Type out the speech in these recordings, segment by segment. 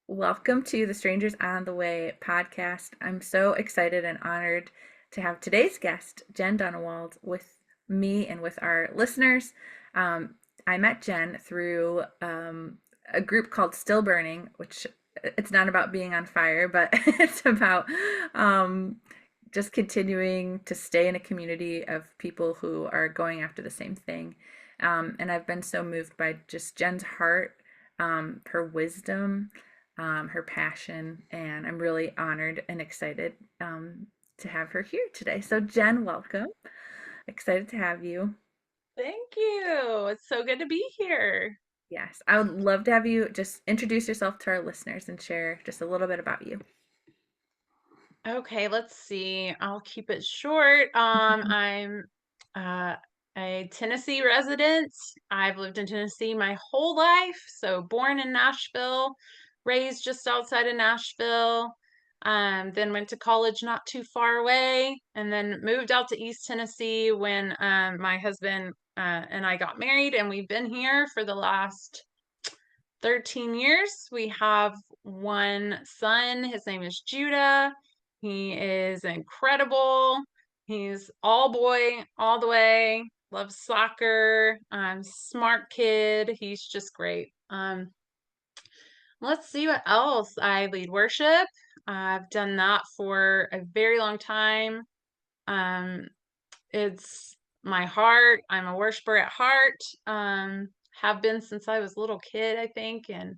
Welcome to the Strangers on the Way podcast. I'm so excited and honored to have today's guest, Jen Dunnewold, with me and with our listeners. Um, I met Jen through a group called Still Burning, which it's not about being on fire, but it's about um, just continuing to stay in a community of people who are going after the same thing. And I've been so moved by just Jen's heart, her wisdom, her passion, and I'm really honored and excited to have her here today. So, Jen, welcome. Excited to have you. Thank you. It's so good to be here. Yes, I would love to have you just introduce yourself to our listeners and share just a little bit about you. Okay, let's see. I'll keep it short. I'm uh, a Tennessee resident. I've lived in Tennessee my whole life. So born in Nashville, raised just outside of Nashville. Then went to college not too far away, and then moved out to East Tennessee when my husband and I got married, and we've been here for the last 13 years. We have one son. His name is Judah. He is incredible. He's all boy all the way. Loves soccer. Smart kid. He's just great. Let's see what else. I lead worship. I've done that for a very long time. Um, it's my heart. I'm a worshiper at heart. Have been since I was a little kid, I think, and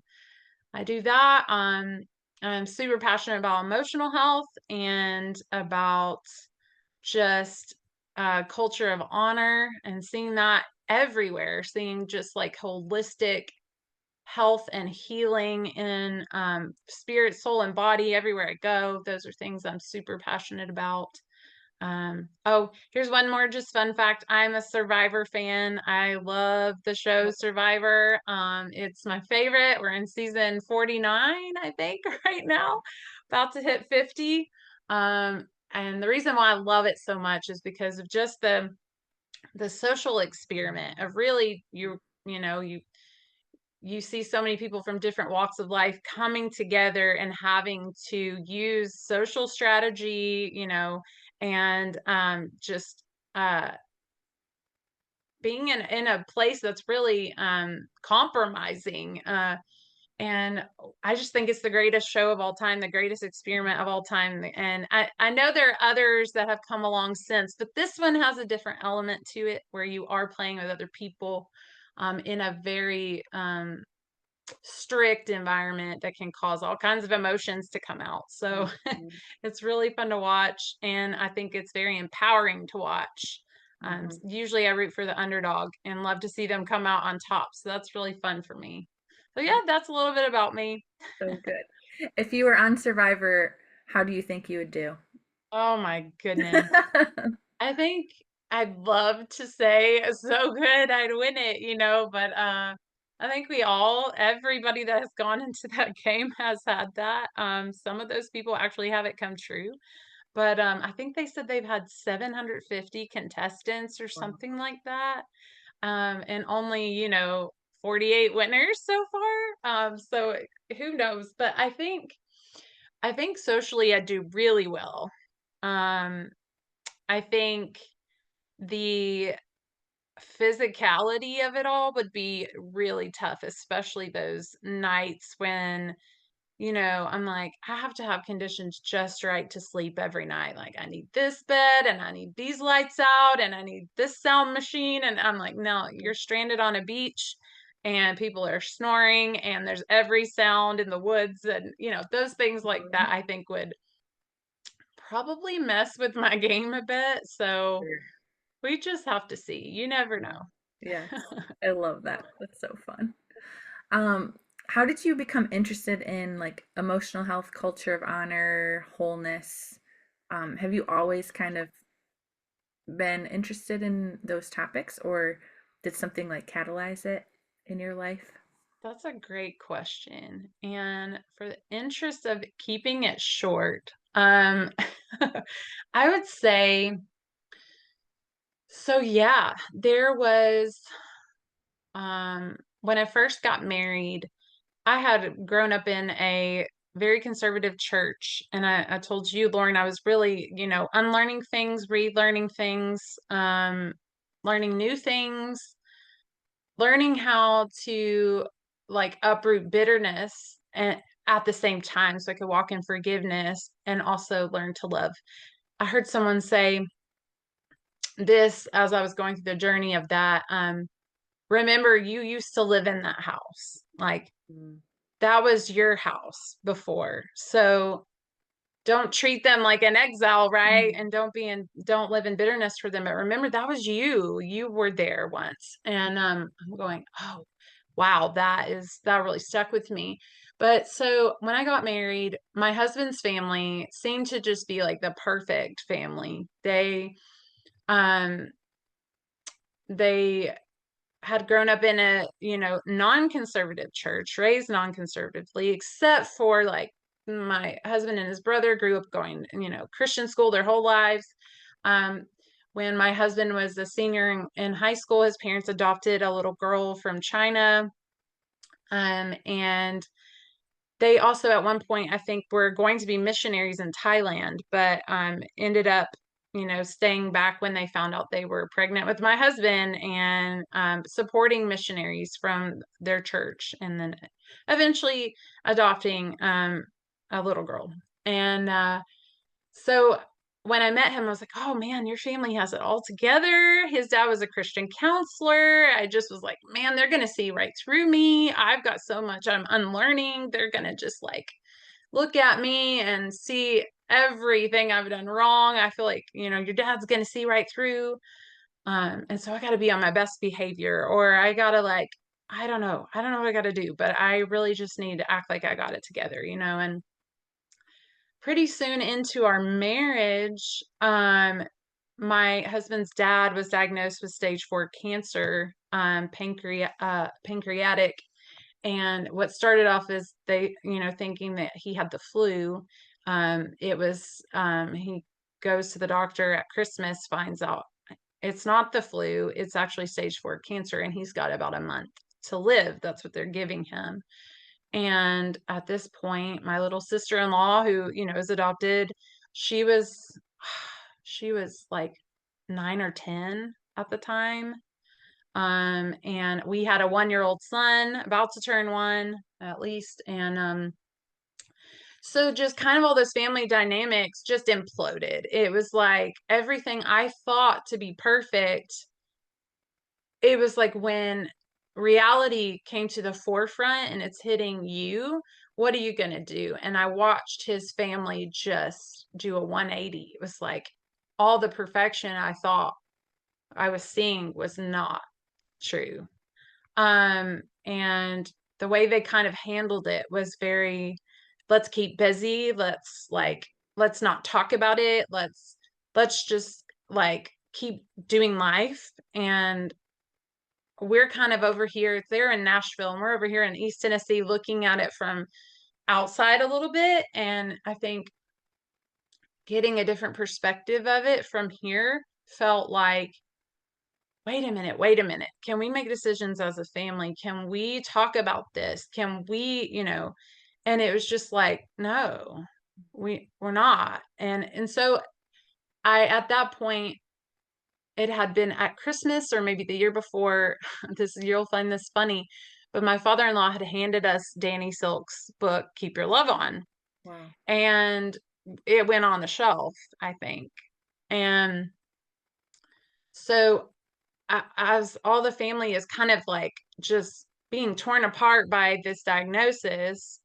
I do that. I'm super passionate about emotional health and about just culture of honor and seeing that everywhere, seeing just like holistic health and healing in spirit, soul, and body everywhere I go. Those are things I'm super passionate about. Oh, here's one more just fun fact. I'm a Survivor fan. I love the show Survivor. It's my favorite. We're in season 49, I think, right now, about to hit 50. And the reason why I love it so much is because of just the social experiment of really you see so many people from different walks of life coming together and having to use social strategy, and just being in a place that's really compromising. And I just think it's the greatest show of all time, the greatest experiment of all time. And I know there are others that have come along since, but this one has a different element to it where you are playing with other people in a very strict environment that can cause all kinds of emotions to come out. So Mhm. it's really fun to watch, and I think it's very empowering to watch. Mhm. Usually I root for the underdog and love to see them come out on top. So that's really fun for me. So yeah, that's a little bit about me. So good. If you were on Survivor, how do you think you would do? Oh my goodness. I think I'd love to say so good I'd win it, but I think everybody that has gone into that game has had that. Some of those people actually have it come true. But I think they said they've had 750 contestants or Wow. something like that. And only, 48 winners so far. So who knows? But I think socially I do really well. Um, I think the physicality of it all would be really tough, especially those nights when, I'm like, I have to have conditions just right to sleep every night. Like, I need this bed and I need these lights out and I need this sound machine. And I'm like, no, you're stranded on a beach and people are snoring and there's every sound in the woods. And, those things like that, Mhm. I think would probably mess with my game a bit. So Sure. we just have to see. You never Yeah. know. Yes, I love that. That's so fun. Um, how did you become interested in like emotional health, culture of honor, wholeness? Have you always kind of been interested in those topics, or did something like catalyze it in your life? That's a great question. And for the interest of keeping it short, I would say, so yeah, there was when I first got married, I had grown up in a very conservative church, and I told you, Lauren, I was really, unlearning things, relearning things, learning new things, learning how to like uproot bitterness and at the same time so I could walk in forgiveness and also learn to love. I heard someone say this as I was going through the journey of that. Remember, you used to live in that house. Like Mm. that was your house before. So don't treat them like an exile, right? Mm. And don't live in bitterness for them. But remember, that was you. You were there once. And I'm going, oh, wow, that really stuck with me. But so when I got married, my husband's family seemed to just be like the perfect family. Um they had grown up in a, non-conservative church, raised non-conservatively, except for like my husband and his brother grew up going, Christian school their whole lives. Um, when my husband was a senior in high school, his parents adopted a little girl from China. And they also at one point I think were going to be missionaries in Thailand, but ended up staying back when they found out they were pregnant with my husband and supporting missionaries from their church, and then eventually adopting a little girl. And so when I met him, I was like, oh man, your family has it all together. His dad was a Christian counselor. I just was like, man, they're going to see right through me. I've got so much I'm unlearning. They're going to just like look at me and see everything I've done wrong. I feel like, your dad's going to see right through. And so I got to be on my best behavior, or I got to like, I don't know. I don't know what I got to do, but I really just need to act like I got it together, and pretty soon into our marriage, my husband's dad was diagnosed with stage 4 cancer, pancreatic. And what started off as they, thinking that he had the flu. It was, he goes to the doctor at Christmas, finds out it's not the flu, it's actually stage 4 cancer, and he's got about a month to live. That's what they're giving him. And at this point, my little sister-in-law, who, is adopted, she was she was like 9 or 10 at the time. And we had a 1-year-old son about to turn 1 at least. And so just kind of all those family dynamics just imploded. It was like everything I thought to be perfect, it was like when reality came to the forefront and it's hitting you, what are you going to do? And I watched his family just do a 180. It was like all the perfection I thought I was seeing was not true. And the way they kind of handled it was very, let's keep busy. Let's not talk about it. Let's just like keep doing life. And we're kind of over here, they're in Nashville and we're over here in East Tennessee looking at it from outside a little bit. And I think getting a different perspective of it from here felt like, wait a minute. Can we make decisions as a family? Can we talk about this? Can we, and it was just like, no, we're not. And so I, at that point, it had been at Christmas or maybe the year before. This, you'll find this funny, but my father-in-law had handed us Danny Silk's book, Keep Your Love On. Wow. And it went on the shelf, I think. And so as all the family is kind of like just being torn apart by this diagnosis,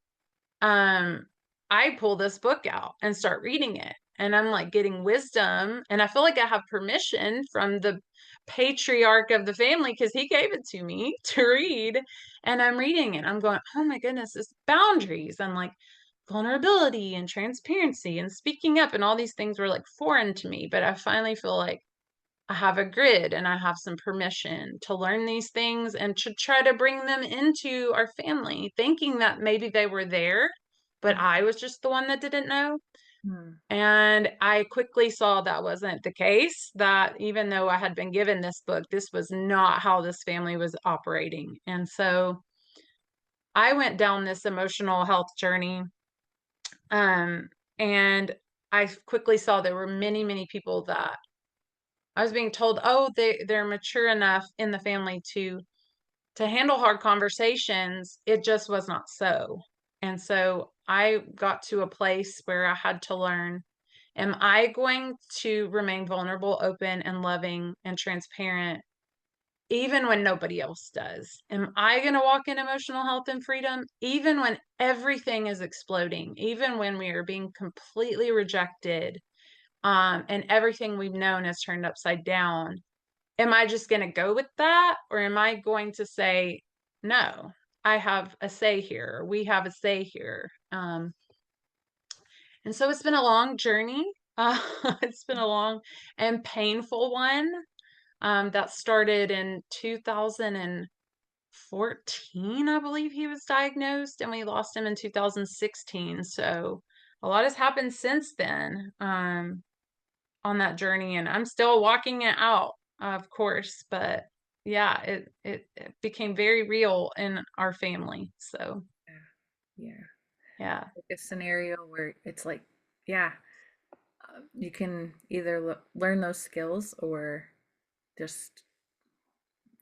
um, I pull this book out and start reading it. And I'm like getting wisdom. And I feel like I have permission from the patriarch of the family because he gave it to me to read. And I'm reading it. I'm going, oh my goodness, it's boundaries. I'm like, vulnerability and transparency and speaking up. And all these things were like foreign to me. But I finally feel like I have a grid and I have some permission to learn these things and to try to bring them into our family, thinking that maybe they were there, but I was just the one that didn't know. Mm-hmm. And I quickly saw that wasn't the case, that even though I had been given this book, this was not how this family was operating. And so I went down this emotional health journey, um, and I quickly saw there were many, many people that I was being told, oh, they're mature enough in the family to handle hard conversations. It just was not so. And so I got to a place where I had to learn, am I going to remain vulnerable, open, and loving and transparent even when nobody else does? Am I going to walk in emotional health and freedom even when everything is exploding, even when we are being completely rejected, and everything we've known is turned upside down? Am I just going to go with that? Or am I going to say, no, I have a say here. We have a say here. And so it's been a long journey. Uh, it's been a long and painful one, that started in 2014, I believe he was diagnosed, and we lost him in 2016. So a lot has happened since then, on that journey, and I'm still walking it out, of course, but yeah, it became very real in our family. So Yeah. Yeah. yeah. Like a scenario where it's like, yeah, you can either learn those skills or just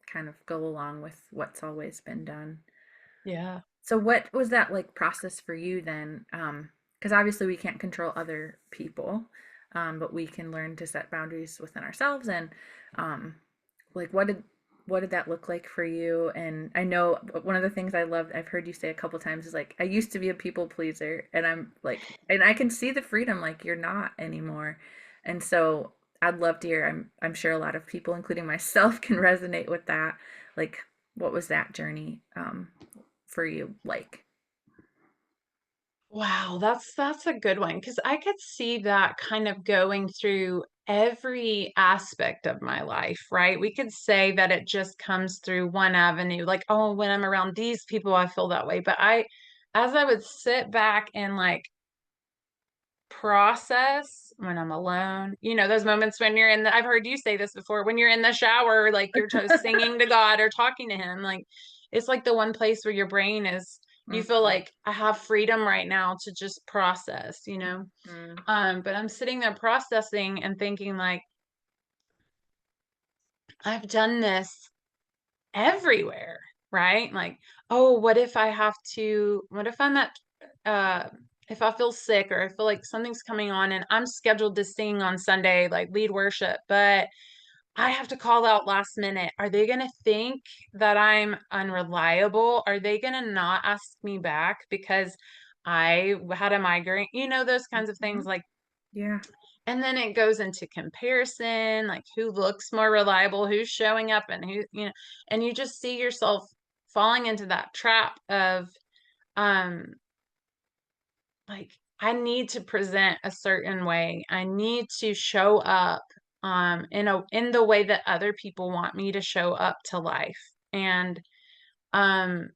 kind of go along with what's always been done. Yeah. So what was that like process for you then? Because obviously we can't control other people, but we can learn to set boundaries within ourselves. And um, like, what did that look like for you? And I know one of the things I love, I've heard you say a couple times is like, I used to be a people pleaser, and I'm like, and I can see the freedom, like you're not anymore. And so I'd love to hear. I'm sure a lot of people, including myself, can resonate with that. Like, what was that journey for you like? Wow, that's a good one, because I could see that kind of going through every aspect of my life, right? We could say that it just comes through one avenue, like, oh, when I'm around these people, I feel that way. But as I would sit back and like process when I'm alone. Those moments when you're I've heard you say this before, when you're in the shower, like you're just singing to God or talking to Him. Like it's like the one place where your brain is, you feel Mhm, like I have freedom right now to just process. mhm, But I'm sitting there processing and thinking, like, I've done this everywhere, right? Like, oh, what if I'm at, uh, if I feel sick or I feel like something's coming on and I'm scheduled to sing on Sunday, like lead worship, but I have to call out last minute. Are they going to think that I'm unreliable? Are they going to not ask me back because I had a migraine? Those kinds of things. mhm. Like, Yeah. and then it goes into comparison, like who looks more reliable, who's showing up, and and you just see yourself falling into that trap of, um, like, I need to present a certain way. I need to show up, in the way that other people want me to show up to life. And um,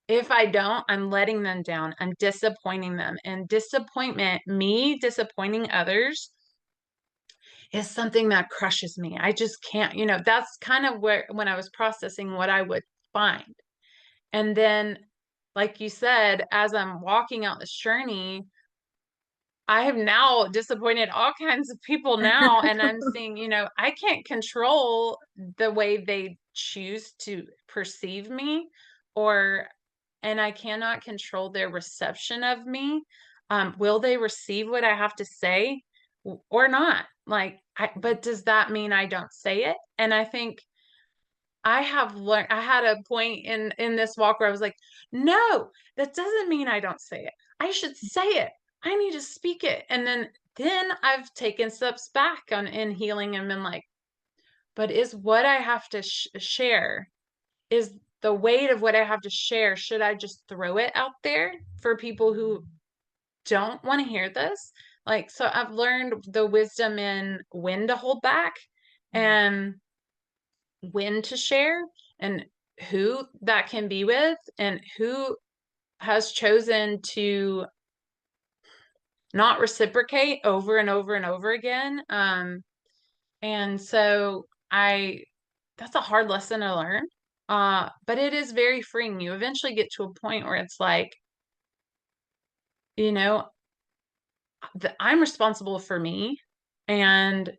if I don't, I'm letting them down. I'm disappointing them. And me disappointing others is something that crushes me. I just can't, that's kind of where, when I was processing what I would find. And then, like you said, as I'm walking out this journey, I have now disappointed all kinds of people now. And I'm seeing, I can't control the way they choose to perceive me, or, and I cannot control their reception of me. Will they receive what I have to say or not? Like, but does that mean I don't say it? And I think I have learned, I had a point in this walk where I was like, no, that doesn't mean I don't say it. I should say it. I need to speak it. And then I've taken steps back on in healing and been like, but is what I have to share, is the weight of what I have to share, should I just throw it out there for people who don't want to hear this? Like, so I've learned the wisdom in when to hold back Mhm, and when to share, and who that can be with, and who has chosen to not reciprocate over and over and over again. And so I that's a hard lesson to learn. But it is very freeing. You eventually get to a point where it's like, you know, I'm responsible for me and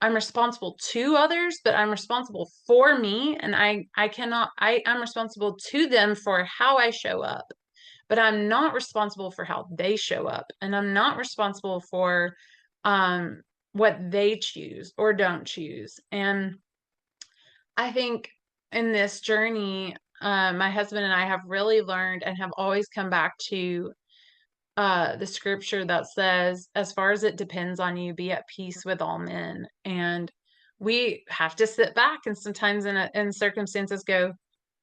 I'm responsible to others, but I'm responsible for me. And I cannot, I'm responsible to them for how I show up, but I'm not responsible for how they show up. And I'm not responsible for um, what they choose or don't choose. And I think in this journey, my husband and I have really learned and have always come back to the scripture that says, as far as it depends on you, be at peace with all men. And we have to sit back and sometimes in circumstances go,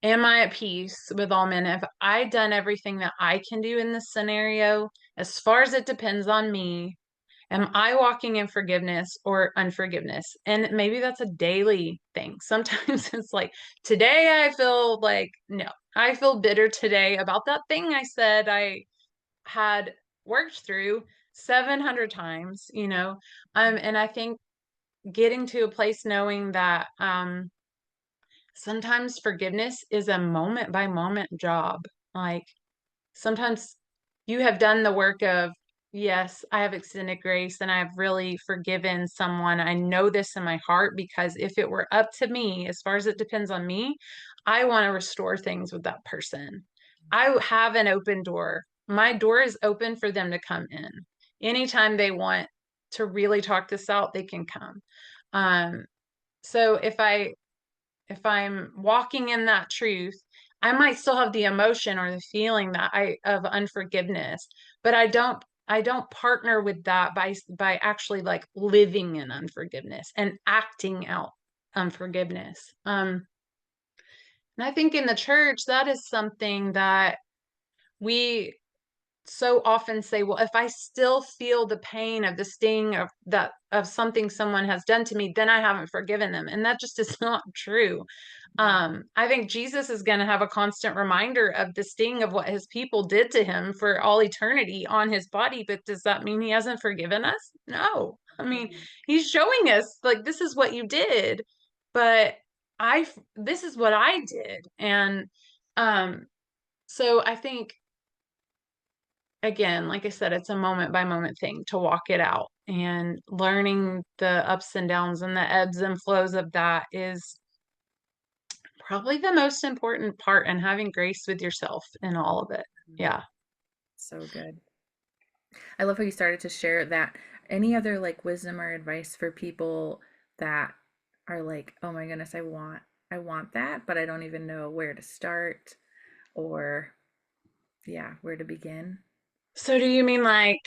am I at peace with all men? Have I done everything that I can do in this scenario? As far as it depends on me, am I walking in forgiveness or unforgiveness? And maybe that's a daily thing. Sometimes it's like, today I feel like, no, I feel bitter today about that thing I said I had worked through 700 times, and I think getting to a place knowing that sometimes forgiveness is a moment by moment job. Like sometimes you have done the work of, yes, I have extended grace and I have really forgiven someone. I know this in my heart because if it were up to me, as far as it depends on me, I want to restore things with that person. I have an open door. My door is open for them to come in. Anytime they want to really talk this out, they can come. Um, so if I'm walking in that truth, I might still have the emotion or the feeling that I of unforgiveness, but I don't partner with that by actually like living in unforgiveness and acting out unforgiveness. And I think in the church that is something that we so often say, well, if I still feel the pain of the sting of something someone has done to me, then I haven't forgiven them. And that just is not true. I think Jesus is going to have a constant reminder of the sting of what his people did to him for all eternity on his body. But does that mean he hasn't forgiven us? No. I mean, he's showing us like this is what you did, but this is what I did. And um, so I think again, like I said, it's a moment by moment thing to walk it out and learning the ups and downs and the ebbs and flows of that is probably the most important part and having grace with yourself in all of it. Yeah. So good. I love how you started to share that. Any other like wisdom or advice for people that are like, oh my goodness, I want that, but I don't even know where to start or yeah, where to begin. So do you mean like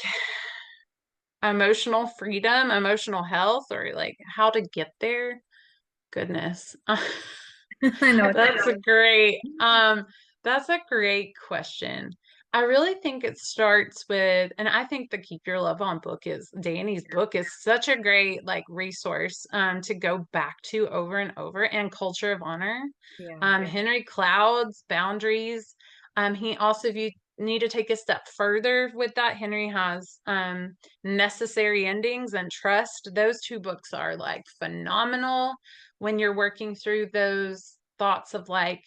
emotional freedom, emotional health, or like how to get there? Goodness. I know it's That's a great question. I really think it starts with, and I think the Keep Your Love On book Danny's book is such a great like resource to go back to over and over, and Culture of Honor. yeah. Henry Cloud's Boundaries. He also, if you need to take a step further with that, Henry has Necessary Endings and Trust. Those two books are like phenomenal when you're working through those thoughts of like,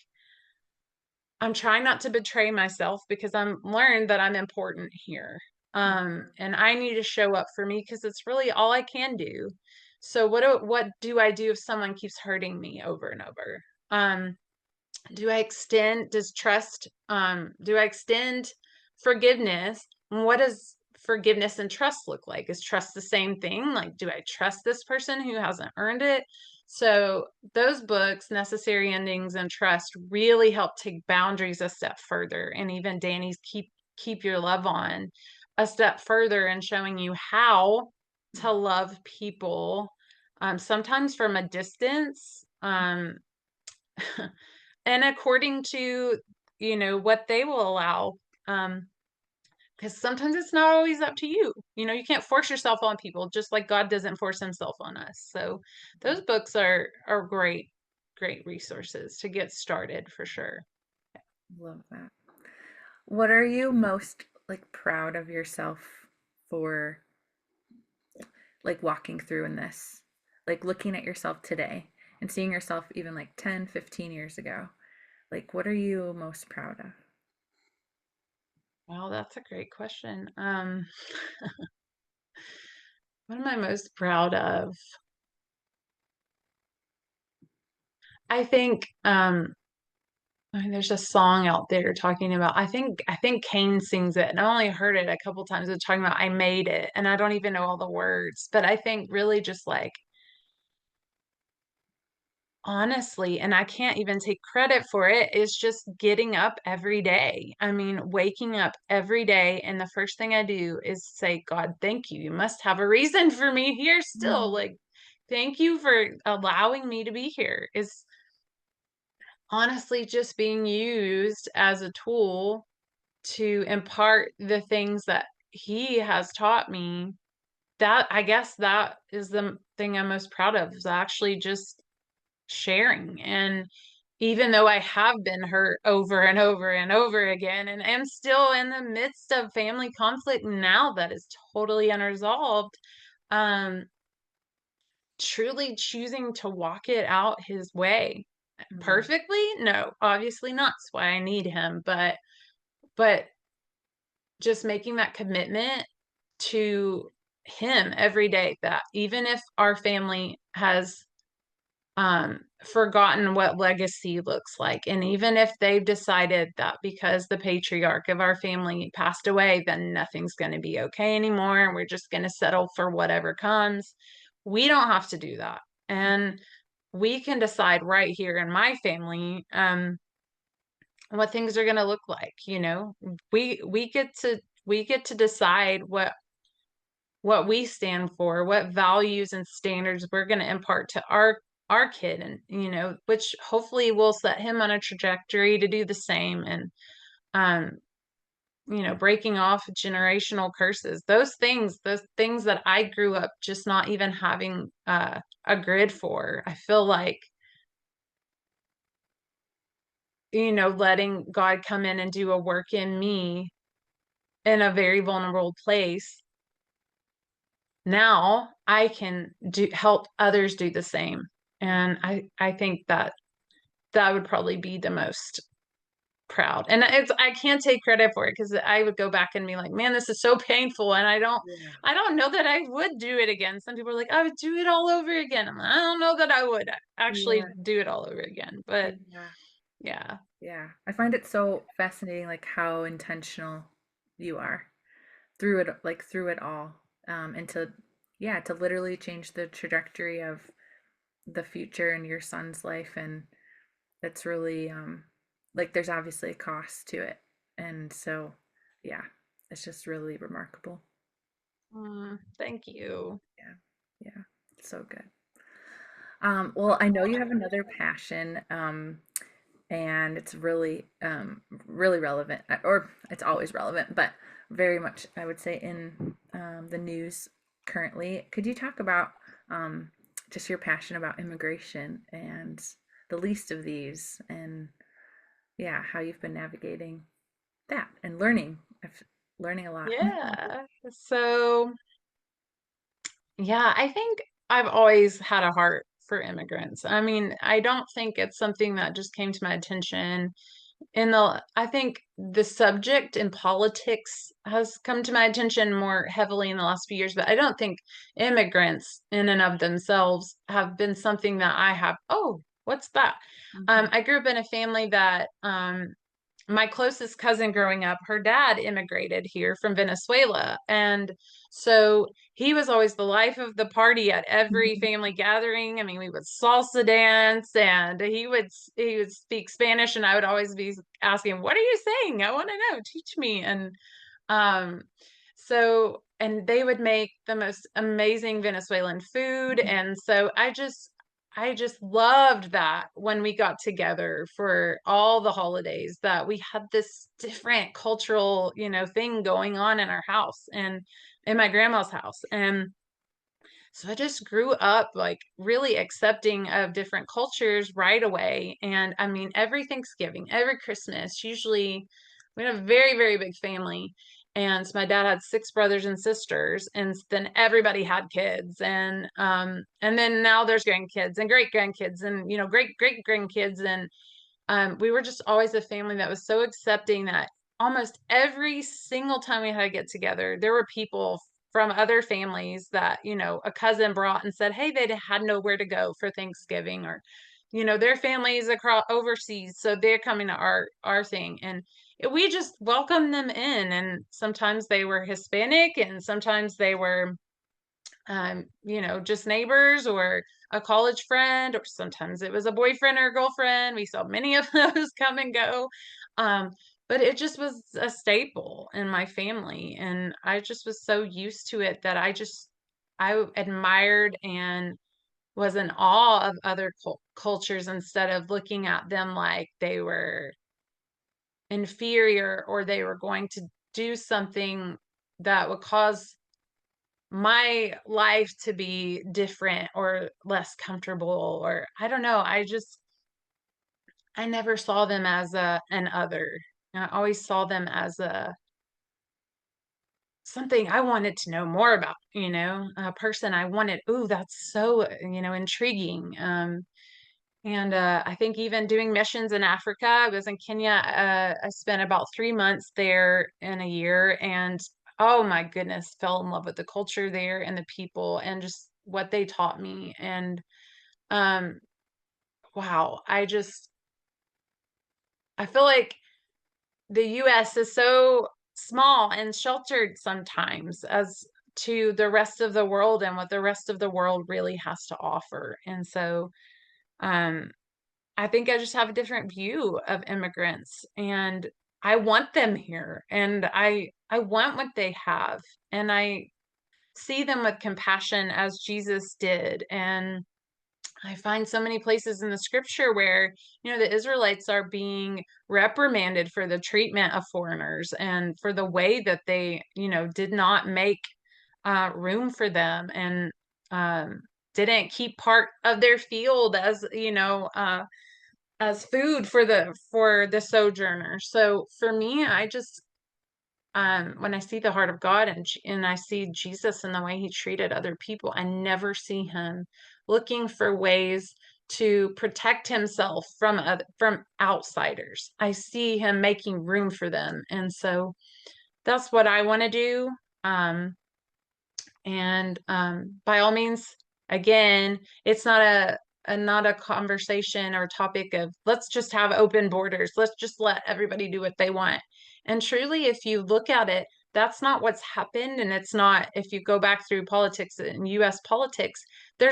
I'm trying not to betray myself because I'm learned that I'm important here. And I need to show up for me because it's really all I can do. So what do I do if someone keeps hurting me over and over? Do I extend forgiveness? What does forgiveness and trust look like? Is trust the same thing? Like, do I trust this person who hasn't earned it? So those books, Necessary Endings and Trust, really help take boundaries a step further. And even Danny's Keep Your Love On a step further and showing you how to love people, sometimes from a distance. And according to what they will allow, because sometimes it's not always up to you. You can't force yourself on people, just like God doesn't force himself on us. So those books are great resources to get started for sure. Love that. What are you most like proud of yourself for like walking through in this? Like looking at yourself today and seeing yourself even like 10, 15 years ago. Like, what are you most proud of? Well, that's a great question. What am I most proud of? I think I mean, there's a song out there talking about, I think Kane sings it, and I only heard it a couple times. It's talking about I made it, and I don't even know all the words, but I think really just like honestly, and I can't even take credit for it, is just getting up every day. I mean, waking up every day, and the first thing I do is say, God, thank you. You must have a reason for me here still. Mm. Like, thank you for allowing me to be here. Is honestly just being used as a tool to impart the things that he has taught me. That I guess that is the thing I'm most proud of, is actually just sharing. And even though I have been hurt over and over and over again, and am still in the midst of family conflict now that is totally unresolved, um, truly choosing to walk it out his way. Mm. Perfectly? No, obviously not. That's why I need him. But just making that commitment to him every day, that even if our family has forgotten what legacy looks like, and even if they've decided that because the patriarch of our family passed away, then nothing's going to be okay anymore and we're just going to settle for whatever comes, we don't have to do that. And we can decide right here in my family what things are going to look like. We get to decide what we stand for, what values and standards we're going to impart to our kid, and which hopefully will set him on a trajectory to do the same. And um breaking off generational curses, those things that I grew up just not even having a grid for. I feel like letting God come in and do a work in me in a very vulnerable place, now I can help others do the same. And I think that would probably be the most proud. And I can't take credit for it, because I would go back and be like, man, this is so painful, and I don't Yeah. I don't know that I would do it again. Some people are like, I would do it all over again. I'm like, I don't know that I would actually Yeah. do it all over again. But Yeah. yeah. Yeah. I find it so fascinating, like how intentional you are through it all. And to, yeah, to literally change the trajectory of the future in your son's life. And that's really, like, there's obviously a cost to it. And so, yeah, it's just really remarkable. Thank you. Yeah. Yeah. So good. Well, I know you have another passion, and it's really, really relevant, or it's always relevant, but very much, I would say, in the news currently. Could you talk about just your passion about immigration and the least of these, and yeah, how you've been navigating that and learning a lot. Yeah. So, yeah, I think I've always had a heart for immigrants. I mean, I don't think it's something that just came to my attention I think the subject in politics has come to my attention more heavily in the last few years, but I don't think immigrants in and of themselves have been something that I have. Oh, what's that? Mhm. I grew up in a family that my closest cousin growing up, her dad immigrated here from Venezuela. And so he was always the life of the party at every family gathering. I mean, we would salsa dance, and he would speak Spanish, and I would always be asking, "What are you saying? I want to know. Teach me." And um and they would make the most amazing Venezuelan food. And so I just loved that when we got together for all the holidays, that we had this different cultural, thing going on in our house and in my grandma's house. And so I just grew up like really accepting of different cultures right away. And I mean, every Thanksgiving, every Christmas, usually we had a very, very big family. And so my dad had six brothers and sisters, and then everybody had kids, and then now there's grandkids and great grandkids and great great grandkids, and we were just always a family that was so accepting that almost every single time we had to get together, there were people from other families that, a cousin brought and said, hey, they had nowhere to go for Thanksgiving, or, their families across overseas. So they're coming to our thing. And we just welcomed them in. And sometimes they were Hispanic and sometimes they were just neighbors or a college friend, or sometimes it was a boyfriend or a girlfriend. We saw many of those come and go. Um, but it just was a staple in my family. And I just was so used to it that I admired and was in awe of other cultures instead of looking at them like they were inferior or they were going to do something that would cause my life to be different or less comfortable, or I don't know. I never saw them as an other. I always saw them as a something I wanted to know more about, a person I wanted. Ooh, that's so, intriguing. And I think even doing missions in Africa, I was in Kenya. I spent about 3 months there in a year, and oh my goodness, fell in love with the culture there and the people and just what they taught me. And um, wow, I feel like the U.S. is so small and sheltered sometimes as to the rest of the world and what the rest of the world really has to offer. And so, um, I think I just have a different view of immigrants, and I want them here, and I want what they have, and I see them with compassion as Jesus did. And I find so many places in the scripture where, the Israelites are being reprimanded for the treatment of foreigners and for the way that they, did not make room for them, and um, didn't keep part of their field as food for the sojourner. So for me, I just when I see the heart of God, and I see Jesus and the way he treated other people, I never see him looking for ways to protect himself from outsiders. I see him making room for them. And so that's what I want to do. And by all means, again, it's not a conversation or topic of let's just have open borders. Let's just let everybody do what they want. And truly, if you look at it, that's not what's happened. And it's not, if you go back through politics and US politics, there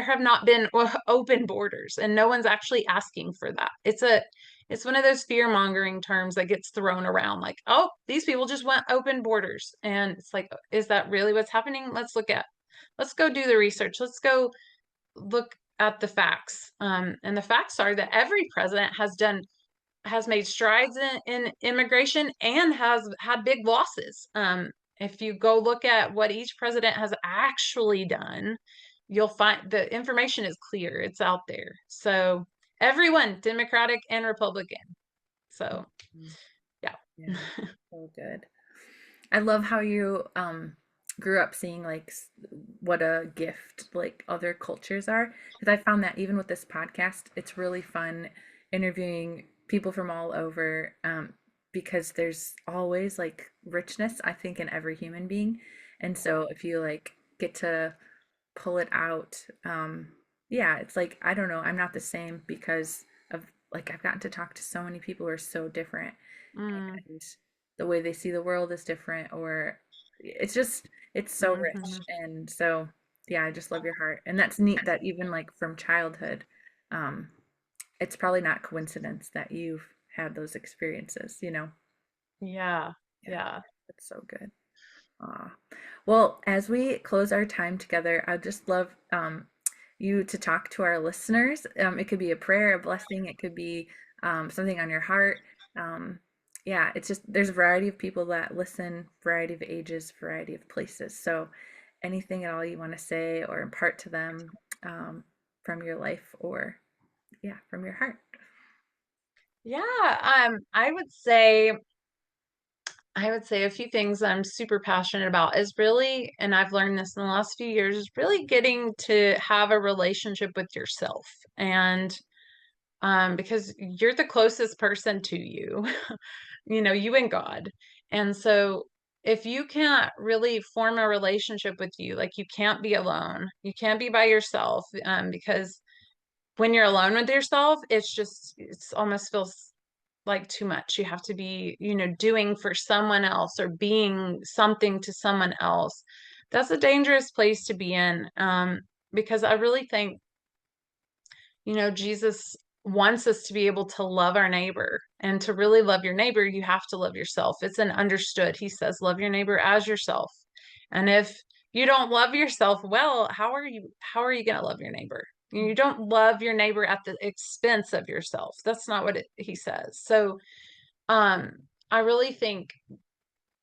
have not been open borders, and no one's actually asking for that. It's one of those fear mongering terms that gets thrown around like, oh, these people just want open borders. And it's like, is that really what's happening? Let's go do the research. Let's go look at the facts. And the facts are that every president has made strides in immigration and has had big losses. If you go look at what each president has actually done, you'll find the information is clear. It's out there. So everyone, Democratic and Republican. So Mhm. yeah. Yeah, so good. I love how you grew up seeing like what a gift like other cultures are, because I found that even with this podcast, it's really fun interviewing people from all over, because there's always like richness, I think, in every human being. And so if you like get to pull it out, yeah, it's like I don't know, I'm not the same because of like I've gotten to talk to so many people who are so different, Mm, and the way they see the world is different, or it's just it's so rich. mhm. And so yeah, I just love your heart. And that's neat that even like from childhood, um it's probably not coincidence that you've had those experiences, you know. Yeah. Yeah, Yeah. it's so good. Aw. Well, as we close our time together, I'd just love you to talk to our listeners. It could be a prayer, a blessing, it could be something on your heart. Um, yeah, it's just there's a variety of people that listen, variety of ages, variety of places. So anything at all you want to say or impart to them, from your life, or yeah, from your heart. Yeah. I would say I would say a few things I'm super passionate about is really, and I've learned this in the last few years, is really getting to have a relationship with yourself. And because you're the closest person to you, you and God. And so if you can't really form a relationship with you, like you can't be alone, you can't be by yourself, because when you're alone with yourself, it's almost feels like too much. You have to be, doing for someone else or being something to someone else. That's a dangerous place to be in, because I really think, Jesus wants us to be able to love our neighbor. And to really love your neighbor, you have to love yourself. It's an understood. He says, love your neighbor as yourself. And if you don't love yourself well, how are you going to love your neighbor? You don't love your neighbor at the expense of yourself. That's not what he says. So, um, I really think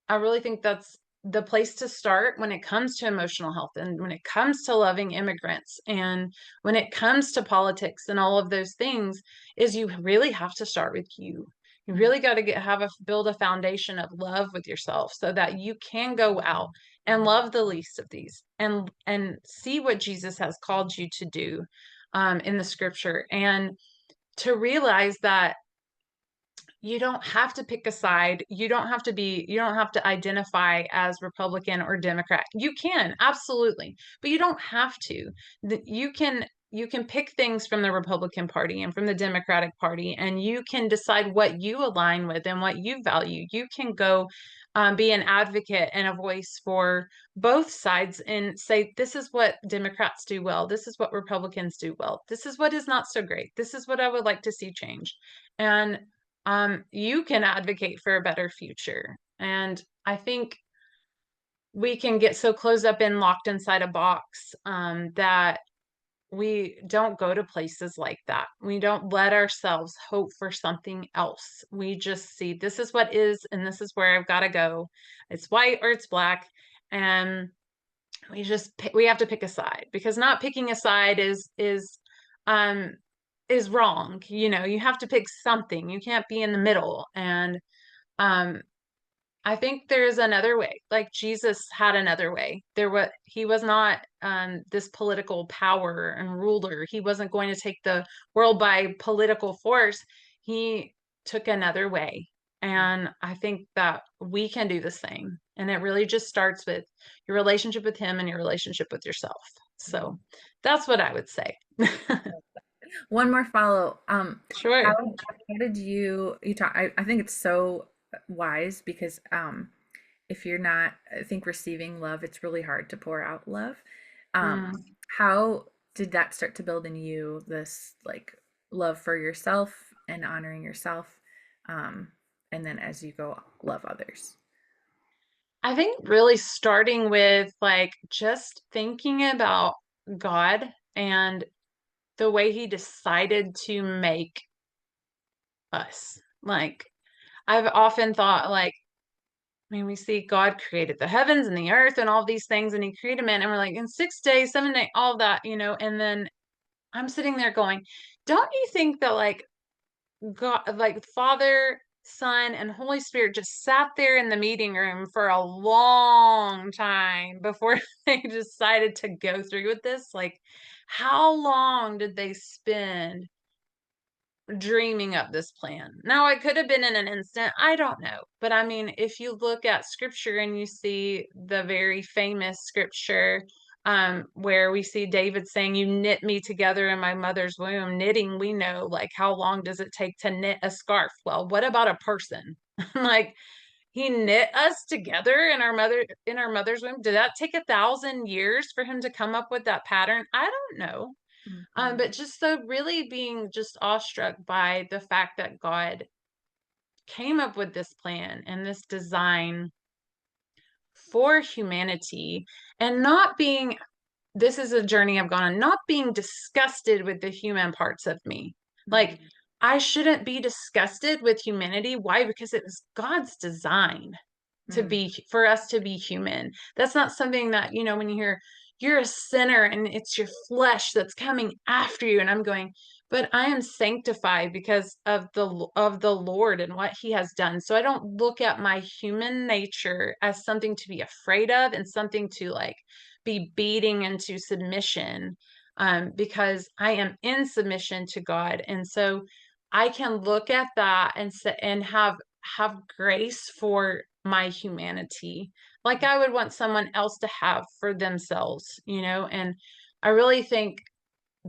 I really think that's the place to start when it comes to emotional health and when it comes to loving immigrants and when it comes to politics and all of those things is you really have to start with you. You really got to build a foundation of love with yourself so that you can go out and love the least of these and see what Jesus has called you to do, in the scripture, and to realize that you don't have to pick a side. You don't have to identify as Republican or Democrat. You can, absolutely, but you don't have to. You can pick things from the Republican Party and from the Democratic Party, and you can decide what you align with and what you value. You can go, be an advocate and a voice for both sides and say, this is what Democrats do well. This is what Republicans do well. This is what is not so great. This is what I would like to see change. And you can advocate for a better future. And I think we can get so closed up and locked inside a box, that we don't go to places like that. We don't let ourselves hope for something else. We just see this is what is, and this is where I've got to go. It's white or it's black. And we have to pick a side, because not picking a side um is wrong. You have to pick something. You can't be in the middle. And um I think there's another way. Like Jesus had another way. He was not, this political power and ruler. He wasn't going to take the world by political force. He took another way. And I think that we can do the same. And it really just starts with your relationship with him and your relationship with yourself. So that's what I would say. One more follow. Sure. How did you talk? I think it's so wise because if you're not, I think receiving love, it's really hard to pour out love. Um, Mm. how did that start to build in you this like love for yourself and honoring yourself? Um, and then as you go, love others. I think really starting with like just thinking about God and the way he decided to make us. Like, I've often thought, like, I mean, we see God created the heavens and the earth and all these things, and he created man, and we're like, in 6 days, 7 days, all that, and then I'm sitting there going, don't you think that, like, God, like Father, Son, and Holy Spirit just sat there in the meeting room for a long time before they decided to go through with this? Like, how long did they spend dreaming up this plan? Now, it could have been in an instant. I don't know. But I mean, if you look at scripture and you see the very famous scripture, where we see David saying, you knit me together in my mother's womb. Knitting, we know, like, how long does it take to knit a scarf? Well, what about a person? Like, he knit us together in our mother's womb. Did that take 1,000 years for him to come up with that pattern? I don't know. Mhm. But just so really being just awestruck by the fact that God came up with this plan and this design for humanity, and not being, this is a journey I've gone on, not being disgusted with the human parts of me. Like, Mhm. I shouldn't be disgusted with humanity. Why? Because it was God's design Mhm. for us to be human. That's not something that, when you hear you're a sinner and it's your flesh that's coming after you. And I'm going, but I am sanctified because of the Lord and what he has done. So I don't look at my human nature as something to be afraid of and something to like be beating into submission, because I am in submission to God. And so I can look at that and say, and have grace for my humanity, like I would want someone else to have for themselves, and I really think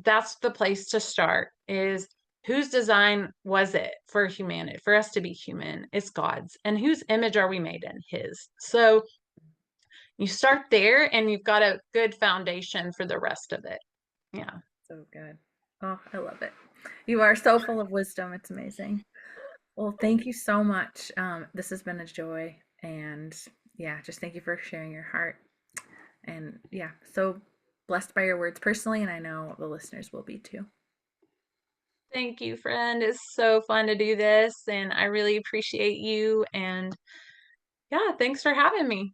that's the place to start is whose design was it for humanity, for us to be human? It's God's. And whose image are we made in? His. So you start there and you've got a good foundation for the rest of it. Yeah. So good. Oh, I love it. You are so full of wisdom. It's amazing. Well, thank you so much. This has been a joy. And yeah, just thank you for sharing your heart. And yeah, so blessed by your words personally. And I know the listeners will be too. Thank you, friend. It's so fun to do this, and I really appreciate you. And yeah, thanks for having me.